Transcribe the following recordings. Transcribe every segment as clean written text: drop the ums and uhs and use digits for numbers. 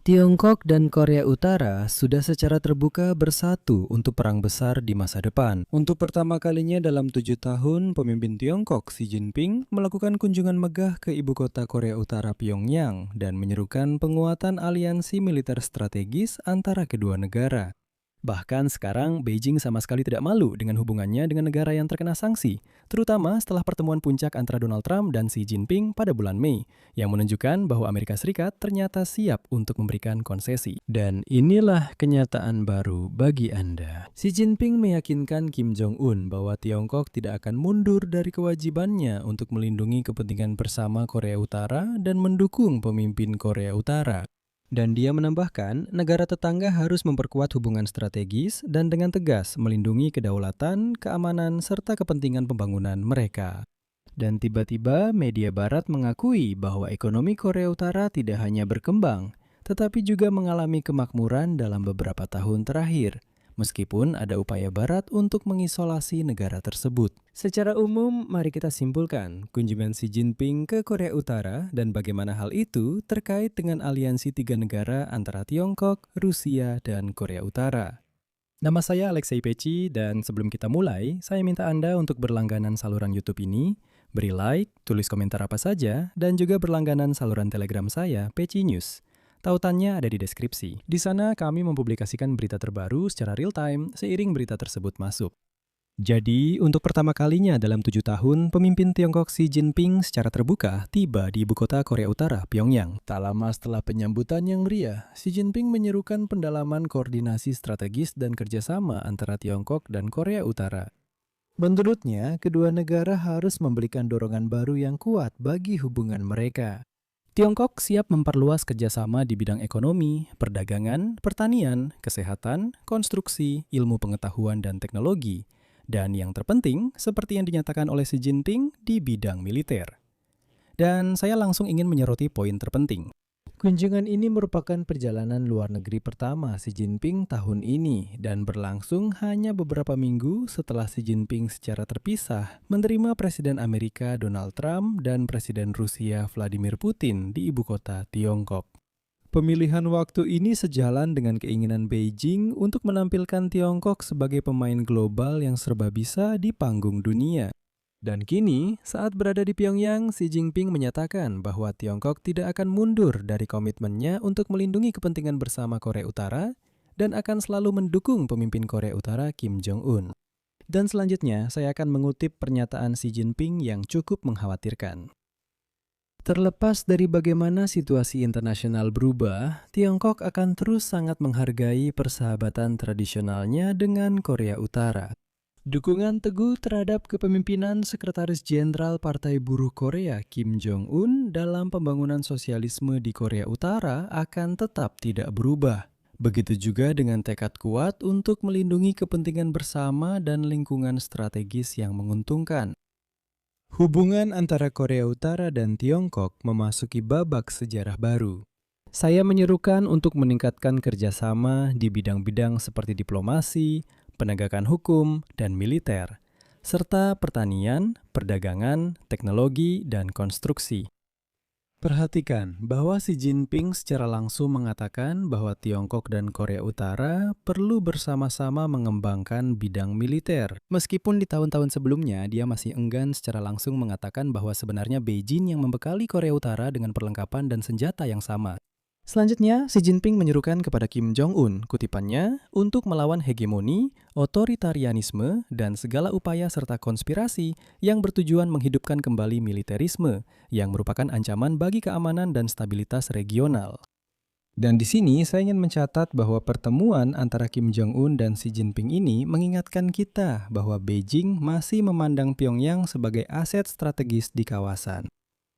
Tiongkok dan Korea Utara sudah secara terbuka bersatu untuk perang besar di masa depan. Untuk pertama kalinya dalam 7 tahun, pemimpin Tiongkok Xi Jinping melakukan kunjungan megah ke ibu kota Korea Utara Pyongyang dan menyerukan penguatan aliansi militer strategis antara kedua negara. Bahkan sekarang Beijing sama sekali tidak malu dengan hubungannya dengan negara yang terkena sanksi, terutama setelah pertemuan puncak antara Donald Trump dan Xi Jinping pada bulan Mei, yang menunjukkan bahwa Amerika Serikat ternyata siap untuk memberikan konsesi. Dan inilah kenyataan baru bagi Anda. Xi Jinping meyakinkan Kim Jong-un bahwa Tiongkok tidak akan mundur dari kewajibannya untuk melindungi kepentingan bersama Korea Utara dan mendukung pemimpin Korea Utara. Dan dia menambahkan, negara tetangga harus memperkuat hubungan strategis dan dengan tegas melindungi kedaulatan, keamanan, serta kepentingan pembangunan mereka. Dan tiba-tiba media barat mengakui bahwa ekonomi Korea Utara tidak hanya berkembang, tetapi juga mengalami kemakmuran dalam beberapa tahun terakhir, meskipun ada upaya barat untuk mengisolasi negara tersebut. Secara umum, mari kita simpulkan kunjungan Xi Jinping ke Korea Utara dan bagaimana hal itu terkait dengan aliansi 3 negara antara Tiongkok, Rusia, dan Korea Utara. Nama saya Alexei Peci dan sebelum kita mulai, saya minta Anda untuk berlangganan saluran YouTube ini, beri like, tulis komentar apa saja, dan juga berlangganan saluran Telegram saya, Peci News. Tautannya ada di deskripsi. Di sana kami mempublikasikan berita terbaru secara real time seiring berita tersebut masuk. Jadi, untuk pertama kalinya dalam 7 tahun, pemimpin Tiongkok Xi Jinping secara terbuka tiba di ibu kota Korea Utara, Pyongyang. Tak lama setelah penyambutan yang meriah, Xi Jinping menyerukan pendalaman koordinasi strategis dan kerjasama antara Tiongkok dan Korea Utara. Menurutnya, kedua negara harus memberikan dorongan baru yang kuat bagi hubungan mereka. Tiongkok siap memperluas kerjasama di bidang ekonomi, perdagangan, pertanian, kesehatan, konstruksi, ilmu pengetahuan dan teknologi, dan yang terpenting, seperti yang dinyatakan oleh Xi Jinping, di bidang militer. Dan saya langsung ingin menyoroti poin terpenting. Kunjungan ini merupakan perjalanan luar negeri pertama Xi Jinping tahun ini dan berlangsung hanya beberapa minggu setelah Xi Jinping secara terpisah menerima Presiden Amerika Donald Trump dan Presiden Rusia Vladimir Putin di ibu kota Tiongkok. Pemilihan waktu ini sejalan dengan keinginan Beijing untuk menampilkan Tiongkok sebagai pemain global yang serba bisa di panggung dunia. Dan kini, saat berada di Pyongyang, Xi Jinping menyatakan bahwa Tiongkok tidak akan mundur dari komitmennya untuk melindungi kepentingan bersama Korea Utara dan akan selalu mendukung pemimpin Korea Utara Kim Jong-un. Dan selanjutnya, saya akan mengutip pernyataan Xi Jinping yang cukup mengkhawatirkan. Terlepas dari bagaimana situasi internasional berubah, Tiongkok akan terus sangat menghargai persahabatan tradisionalnya dengan Korea Utara. Dukungan teguh terhadap kepemimpinan Sekretaris Jenderal Partai Buruh Korea Kim Jong-un dalam pembangunan sosialisme di Korea Utara akan tetap tidak berubah. Begitu juga dengan tekad kuat untuk melindungi kepentingan bersama dan lingkungan strategis yang menguntungkan. Hubungan antara Korea Utara dan Tiongkok memasuki babak sejarah baru. Saya menyerukan untuk meningkatkan kerjasama di bidang-bidang seperti diplomasi, penegakan hukum, dan militer, serta pertanian, perdagangan, teknologi, dan konstruksi. Perhatikan bahwa Xi Jinping secara langsung mengatakan bahwa Tiongkok dan Korea Utara perlu bersama-sama mengembangkan bidang militer. Meskipun di tahun-tahun sebelumnya dia masih enggan secara langsung mengatakan bahwa sebenarnya Beijing yang membekali Korea Utara dengan perlengkapan dan senjata yang sama. Selanjutnya, Xi Jinping menyerukan kepada Kim Jong-un, kutipannya, untuk melawan hegemoni, otoritarianisme, dan segala upaya serta konspirasi yang bertujuan menghidupkan kembali militerisme, yang merupakan ancaman bagi keamanan dan stabilitas regional. Dan di sini saya ingin mencatat bahwa pertemuan antara Kim Jong-un dan Xi Jinping ini mengingatkan kita bahwa Beijing masih memandang Pyongyang sebagai aset strategis di kawasan.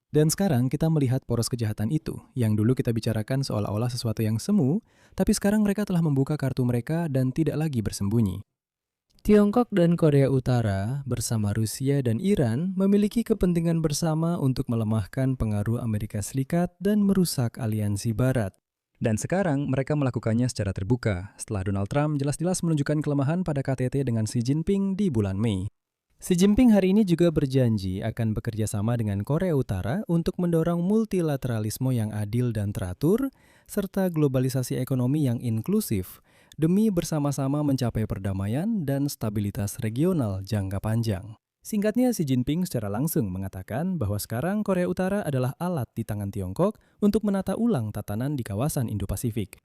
Dan sekarang kita melihat poros kejahatan itu, yang dulu kita bicarakan seolah-olah sesuatu yang semu, tapi sekarang mereka telah membuka kartu mereka dan tidak lagi bersembunyi. Tiongkok dan Korea Utara bersama Rusia dan Iran memiliki kepentingan bersama untuk melemahkan pengaruh Amerika Serikat dan merusak aliansi Barat. Dan sekarang mereka melakukannya secara terbuka, setelah Donald Trump jelas-jelas menunjukkan kelemahan pada KTT dengan Xi Jinping di bulan Mei. Xi Jinping hari ini juga berjanji akan bekerja sama dengan Korea Utara untuk mendorong multilateralisme yang adil dan teratur, serta globalisasi ekonomi yang inklusif, demi bersama-sama mencapai perdamaian dan stabilitas regional jangka panjang. Singkatnya, Xi Jinping secara langsung mengatakan bahwa sekarang Korea Utara adalah alat di tangan Tiongkok untuk menata ulang tatanan di kawasan Indo-Pasifik.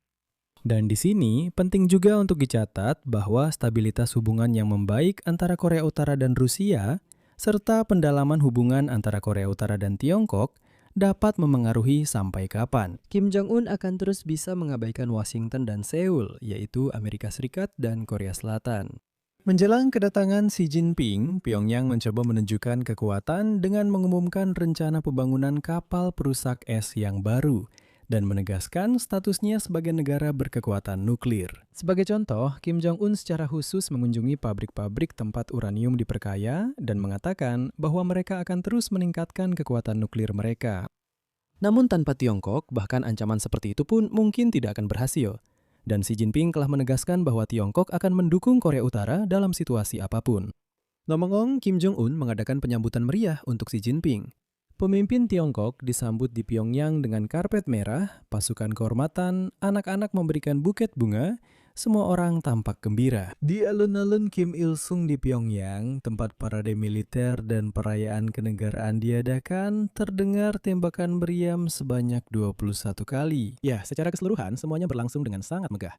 Dan di sini penting juga untuk dicatat bahwa stabilitas hubungan yang membaik antara Korea Utara dan Rusia, serta pendalaman hubungan antara Korea Utara dan Tiongkok dapat memengaruhi sampai kapan Kim Jong-un akan terus bisa mengabaikan Washington dan Seoul, yaitu Amerika Serikat dan Korea Selatan. Menjelang kedatangan Xi Jinping, Pyongyang mencoba menunjukkan kekuatan dengan mengumumkan rencana pembangunan kapal perusak es yang baru dan menegaskan statusnya sebagai negara berkekuatan nuklir. Sebagai contoh, Kim Jong-un secara khusus mengunjungi pabrik-pabrik tempat uranium diperkaya dan mengatakan bahwa mereka akan terus meningkatkan kekuatan nuklir mereka. Namun tanpa Tiongkok, bahkan ancaman seperti itu pun mungkin tidak akan berhasil. Dan Xi Jinping telah menegaskan bahwa Tiongkok akan mendukung Korea Utara dalam situasi apapun. Ngomong-ngomong, Kim Jong-un mengadakan penyambutan meriah untuk Xi Jinping. Pemimpin Tiongkok disambut di Pyongyang dengan karpet merah, pasukan kehormatan, anak-anak memberikan buket bunga, semua orang tampak gembira. Di alun-alun Kim Il Sung di Pyongyang, tempat parade militer dan perayaan kenegaraan diadakan, terdengar tembakan meriam sebanyak 21 kali. Ya, secara keseluruhan semuanya berlangsung dengan sangat megah.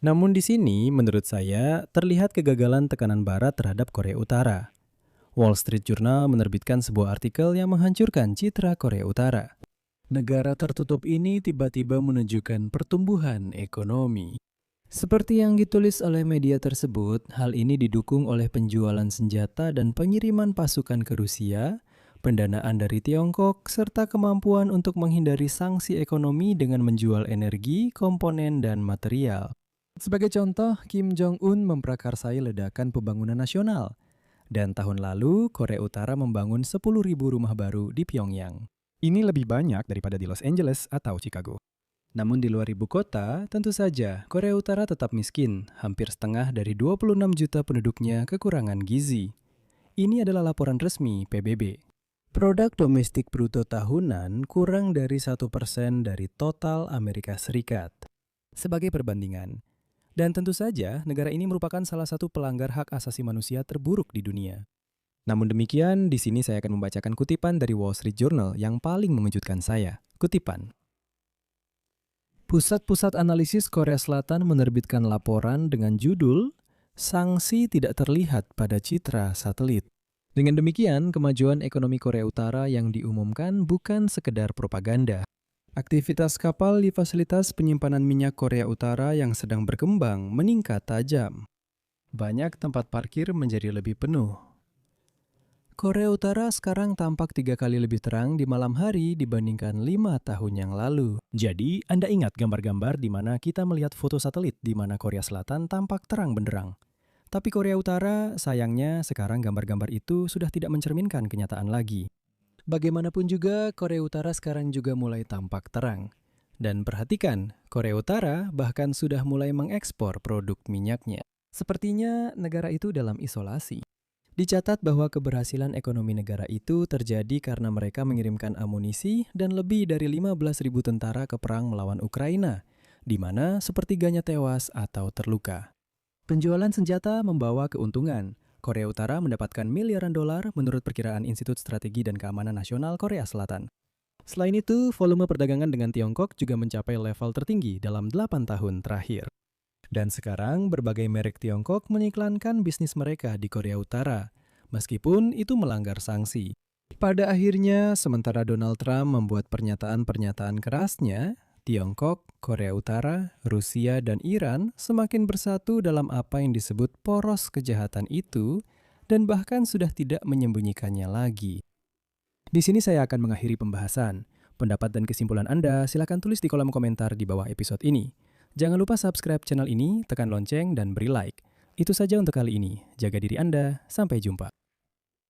Namun di sini, menurut saya, terlihat kegagalan tekanan Barat terhadap Korea Utara. Wall Street Journal menerbitkan sebuah artikel yang menghancurkan citra Korea Utara. Negara tertutup ini tiba-tiba menunjukkan pertumbuhan ekonomi. Seperti yang ditulis oleh media tersebut, hal ini didukung oleh penjualan senjata dan pengiriman pasukan ke Rusia, pendanaan dari Tiongkok, serta kemampuan untuk menghindari sanksi ekonomi dengan menjual energi, komponen, dan material. Sebagai contoh, Kim Jong-un memprakarsai ledakan pembangunan nasional. Dan tahun lalu, Korea Utara membangun 10.000 rumah baru di Pyongyang. Ini lebih banyak daripada di Los Angeles atau Chicago. Namun di luar ibu kota, tentu saja Korea Utara tetap miskin. Hampir setengah dari 26 juta penduduknya kekurangan gizi. Ini adalah laporan resmi PBB. Produk domestik bruto tahunan kurang dari 1% dari total Amerika Serikat. Sebagai perbandingan, dan tentu saja, negara ini merupakan salah satu pelanggar hak asasi manusia terburuk di dunia. Namun demikian, di sini saya akan membacakan kutipan dari Wall Street Journal yang paling mengejutkan saya. Kutipan. Pusat-pusat analisis Korea Selatan menerbitkan laporan dengan judul "Sanksi Tidak Terlihat pada Citra Satelit". Dengan demikian, kemajuan ekonomi Korea Utara yang diumumkan bukan sekedar propaganda. Aktivitas kapal di fasilitas penyimpanan minyak Korea Utara yang sedang berkembang meningkat tajam. Banyak tempat parkir menjadi lebih penuh. Korea Utara sekarang tampak 3 kali lebih terang di malam hari dibandingkan 5 tahun yang lalu. Jadi, Anda ingat gambar-gambar di mana kita melihat foto satelit di mana Korea Selatan tampak terang benderang. Tapi Korea Utara, sayangnya sekarang gambar-gambar itu sudah tidak mencerminkan kenyataan lagi. Bagaimanapun juga, Korea Utara sekarang juga mulai tampak terang. Dan perhatikan, Korea Utara bahkan sudah mulai mengekspor produk minyaknya. Sepertinya negara itu dalam isolasi. Dicatat bahwa keberhasilan ekonomi negara itu terjadi karena mereka mengirimkan amunisi dan lebih dari 15.000 tentara ke perang melawan Ukraina, di mana sepertiganya tewas atau terluka. Penjualan senjata membawa keuntungan. Korea Utara mendapatkan miliaran dolar menurut perkiraan Institut Strategi dan Keamanan Nasional Korea Selatan. Selain itu, volume perdagangan dengan Tiongkok juga mencapai level tertinggi dalam 8 tahun terakhir. Dan sekarang, berbagai merek Tiongkok mengiklankan bisnis mereka di Korea Utara, meskipun itu melanggar sanksi. Pada akhirnya, sementara Donald Trump membuat pernyataan-pernyataan kerasnya, Tiongkok, Korea Utara, Rusia, dan Iran semakin bersatu dalam apa yang disebut poros kejahatan itu dan bahkan sudah tidak menyembunyikannya lagi. Di sini saya akan mengakhiri pembahasan. Pendapat dan kesimpulan Anda silakan tulis di kolom komentar di bawah episode ini. Jangan lupa subscribe channel ini, tekan lonceng, dan beri like. Itu saja untuk kali ini. Jaga diri Anda. Sampai jumpa.